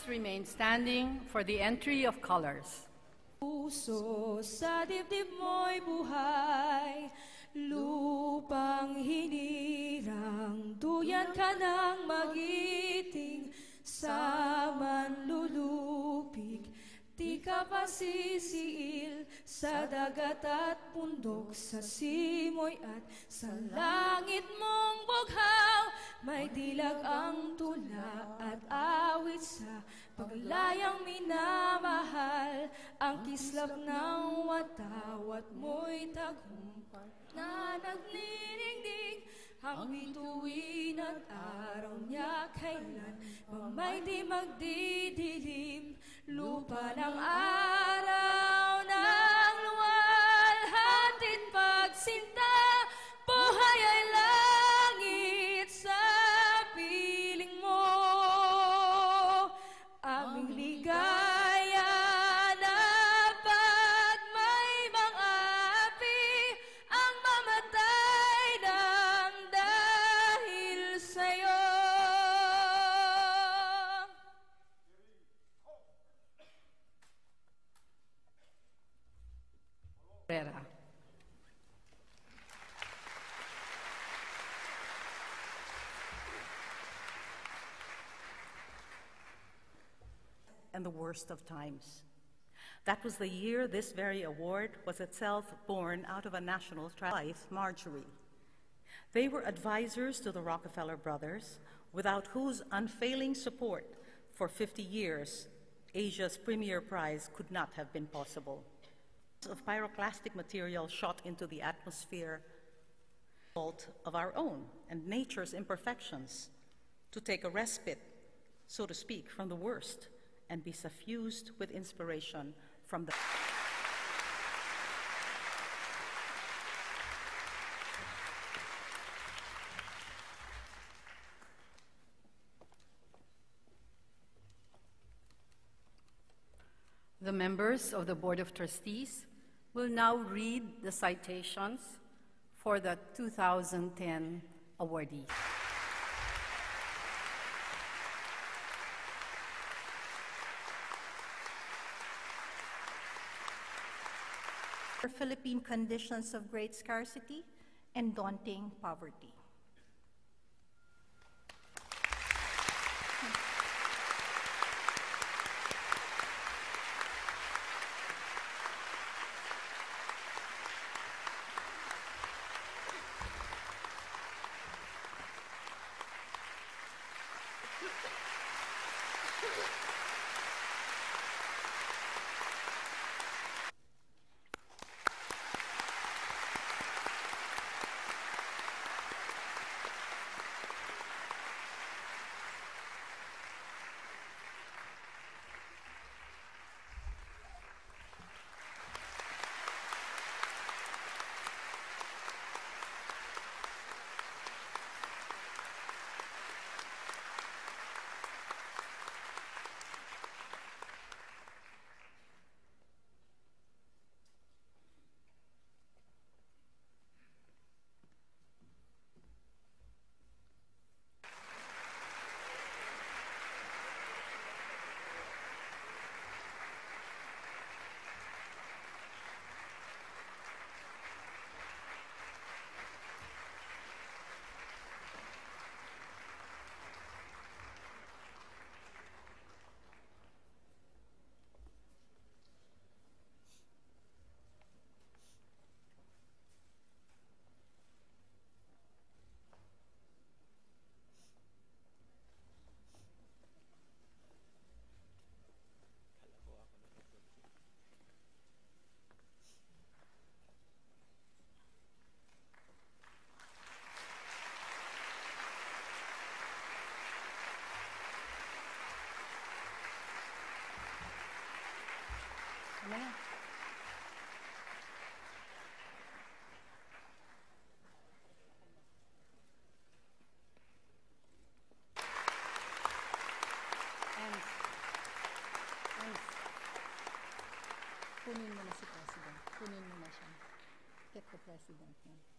Please remain standing for the entry of colors. Puso sa dibdib mo'y buhay, lupang hinirang, duyan ka ng magiting, sa manlulupig, di ka pasisiil, sa dagat at bundok, sa simoy at sa langit mong bughaw, may dilag ang tula at awit sa paglayang minamahal, ang kislap ng watawat mo'y tagumpay na nagniningning, ang bituin at araw niya kailan may di magdidilim, lupa ng araw ng luwalhatin pagsinta, buhay ay langit sa piling mo, aming ligaya na pag may mga api ang mamatay ng dahil sa'yo. Herrera. And the worst of times. That was the year this very award was itself born out of a national life, Marjorie. They were advisors to the Rockefeller brothers, without whose unfailing support for 50 years, Asia's premier prize could not have been possible. Of pyroclastic material shot into the atmosphere, of our own and nature's imperfections, to take a respite, so to speak, from the worst, and be suffused with inspiration from the... The members of the Board of Trustees will now read the citations for the 2010 awardees. Philippine conditions of great scarcity and daunting poverty. Kunin mo na si President. Kunin mo na siya. Get the President na.